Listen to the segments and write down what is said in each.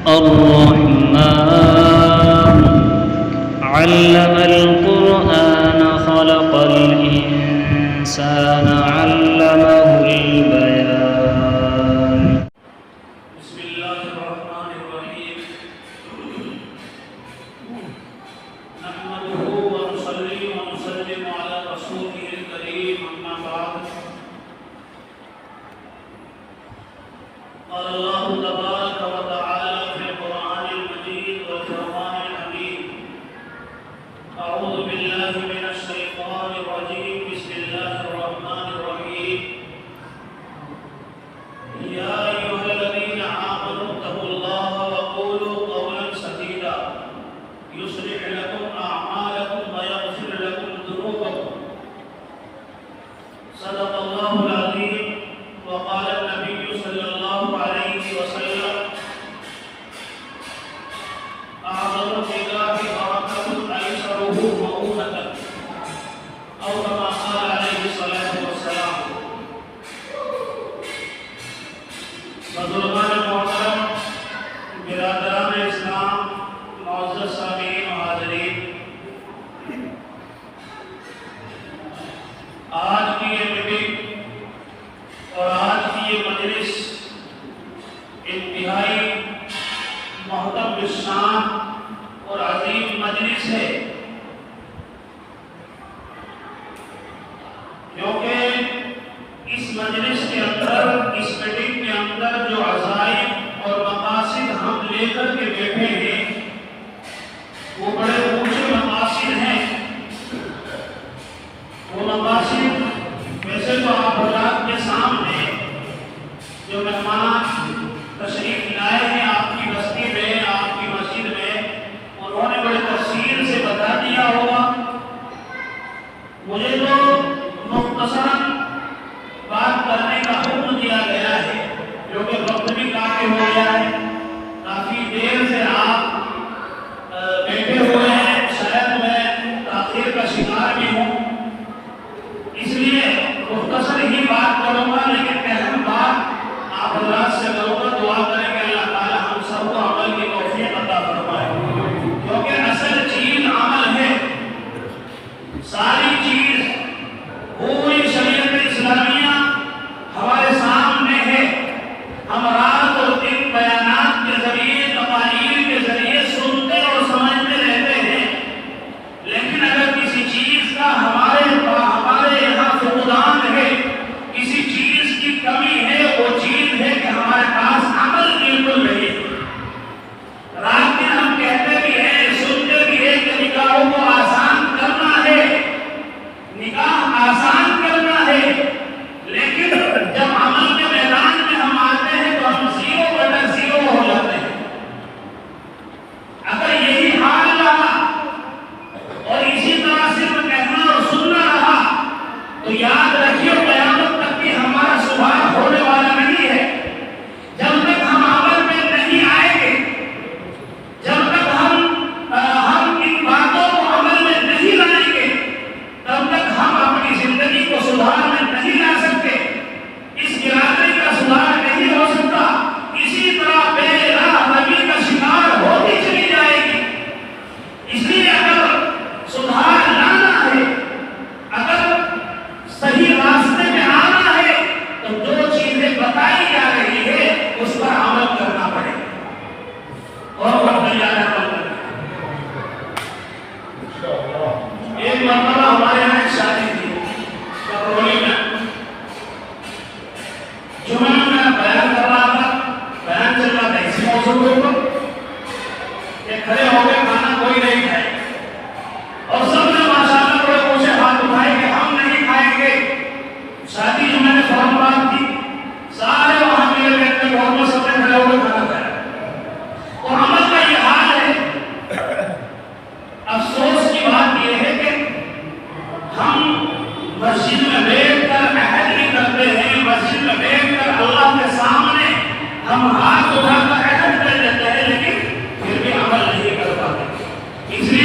الرحمن علم القرآن خلق الإنسان علمه البيان. بسم الله الرحمن الرحيم. نحمده ونصلي ونسلم على رسوله الكريم، أما بعد. قال الله تبارك وتعالى في القرآن المجيد والفرقان الحميد: أعوذ بالله من الشيطان الرجيم. بسم الله الرحمن الرحيم. يا أيها الذين آمنوا اتقوا الله وقولوا قولا سديدا يصلح لكم أعمالكم ويغفر لكم ذنوبكم. صدق الله العظيم. وقال النبي صلى الله عليه وسلم: أعظم النكاح بركة أيسره مؤونة، أو كما قال عليه الصلاة والسلام. بزرگان محترم، برادران اسلام، معزز سامعین و حاضرین، آج کی یہ میٹنگ اور آج کی یہ مجلس انتہائی محترم الشان اور عظیم مجلس ہے، کیونکہ اس مجلس کے اندر، اس میٹنگ کے اندر جو عزائم اور مقاصد ہم لے کر کے بیٹھے ہیں وہ بڑے اونچے مقاصد ہیں۔ وہ مقاصد ویسے تو آپ حضرات کے سامنے جو مہمان تشریف لائے ہیں آپ کی بستی میں، آپ کی مسجد میں، انہوں نے بڑے تفصیل سے بتا دیا ہوگا۔ مجھے تو مختصراً بات کرنے کا حکم دیا گیا ہے، کیونکہ وقت بھی کافی ہو گیا ہے، کافی دیر سے آپ بیٹھے ہوئے ہیں، شاید میں تاخیر کا شکار بھی ہوں، اس لیے مختصر ہی بات کروں گا، لیکن اہم بات آپ حضرات سے کروں گا۔ دعا کریں کہ اللہ تعالی ہم سب کو عمل کی توفیق عطا فرمائے، کیونکہ اصل چیز عمل ہے۔ ساری چیز پوری شریعت اسلامیہ ہمارے سامنے ہے۔ ہم رات اور دن بیانات کے ذریعے، تقاریر کے ذریعے سنتے اور سمجھتے رہتے ہیں، لیکن اگر کسی چیز کا ہمارے یہاں فقدان ہے، کسی چیز کی کمی ہے، وہ چیز ہے کہ ہمارے پاس عمل بالکل نہیں ہے۔ رات دن ہم کہتے بھی ہیں، سنتے بھی ہیں کہ نکاحوں کو آسان کرنا ہے، نکاح آسان کرنا ہے، لیکن جب عمل کے میدان میں ہم آتے ہیں تو ہم 0/0 ہو جاتے ہیں۔ اگر یہی حال رہا اور اسی طرح صرف کہنا اور سننا رہا تو یاد رکھیے قیامت تک بھی ہمارا سدھار ہونے والا نہیں ہے۔ جب تک ہم عمل میں نہیں آئیں گے، جب تک ہم ان باتوں کو عمل میں نہیں لائیں گے، تب تک ہم اپنی زندگی کو سدھار میں نہیں لا سکتے، اس برادری کا سدھار نہیں ہو سکتا، اسی طرح بے راہ روی کا شکار ہوتی چلی جائے گی۔ اس لیے اگر سدھار لانا ہے، اگر صحیح راستے میں آنا ہے، تو جو چیزیں بتائی جا رہی ہے اس پر عمل کرنا پڑے گا، اور وقت تیار عمل کرنا۔ ایک مرتبہ ہمارے یہاں ایک شادی تھی کپرولی میں، جمعہ میں میں بیان کر رہا تھا، بیان چل رہا تھا اسی موضوع کے اوپر کہ کھڑے ہو کے کھانا کوئی نہیں کھائے، اور سب نے ماشاءاللہ بڑے اونچے ہاتھ اٹھائے کہ ہم نہیں کھائیں گے۔ شادی جو میں نے فوراً بات کی، سارے وہاں میرے بیٹھے گھر میں سب نے کھڑے ہو کے کھانا کھایا، اور عمل کا یہ حال ہے۔ افسوس کی بات یہ ہے کہ ہم مسجد میں بیٹھ کر عہد بھی کرتے ہیں، مسجد میں بیٹھ کر اللہ کے سامنے ہم ہاتھ اٹھا کر عہد کر لیتے ہیں، لیکن پھر بھی عمل نہیں کر پاتے۔ اس لیے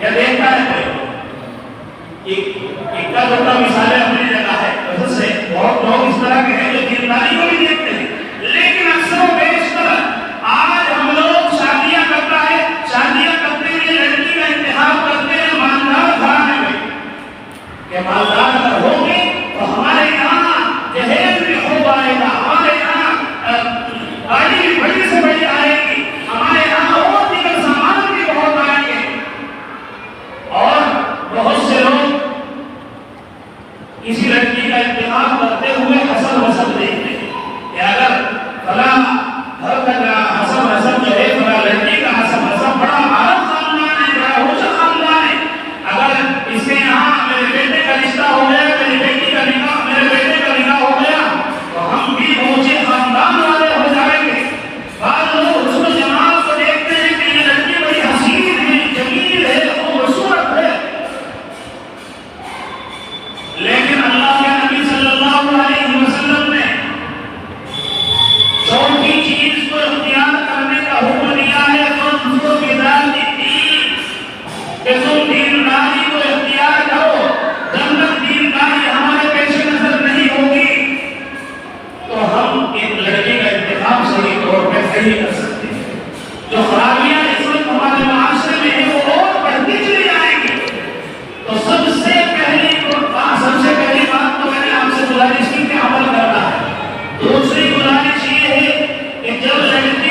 یا دیکھتا ہے کوئی؟ اکا دکا مثالیں اپنی جگہ ہے، وجہ سے بہت لوگ اس طرح کے ہیں جو دینداری کو بھی دیکھتے ہیں، لیکن اکثر و بیشتر آج ہم لوگ شادیاں کرتا ہے، شادیاں کرتے ہوئے لڑکی کا انتخاب کرتے ہیں مالدار گھرانے میں کہ مالدار اگر ہوگی تو ہمارے یہاں جہیز بھی خوب آئے گا، ہمارے یہاں گاڑی بھی بڑی سے بڑی آئے گی، ہمارے یہاں اور دیگر سامان بھی بہت آئیں گے۔ اور بہت سے لوگ کسی لڑکی کا انتخاب کرتے ہوئے حسب نسب دیکھتے ہیں کہ اگر فلاں گھر کا حسب نسب جو ہے، فلاں لڑکی کا حسب نسب بڑا عالم خاندان ہے، بڑا اونچا خاندان ہے، اگر اس کے یہاں میرے بیٹے کا رشتہ ہو گیا، میری بیٹی کا نکاح، میرے بیٹے کا نکاح ہو گیا تو ہم بھی اونچے خاندان والے ہو جائیں گے۔ بعض لوگ حسن و جمال کو دیکھتے ہیں کہ یہ لڑکی بڑی حسین ہے، جمیل ہے، خوبصورت ہے، لیکن اللہ کے نبی صلی اللہ علیہ وسلم نے چوتھی چیز کو اختیار کرنے کا حکم دیا ہے، فانظروا بذات الدین، کہ تم دینداری کو اختیار کرو۔ جب تک دینداری ہمارے پیش نظر نہیں ہوگی تو ہم ایک لڑکی کا انتخاب صحیح طور پہ نہیں کر سکتے۔ جو خرابیاں اس وقت ہمارے معاشرے میں ہیں وہ اور بڑھتی چلی جائیں گی۔ تو سب سے پہلی بات تو میں نے آپ سے گزارش کی کہ عمل کرنا ہے۔ دوسری گزارش یہ ہے کہ جب لڑکی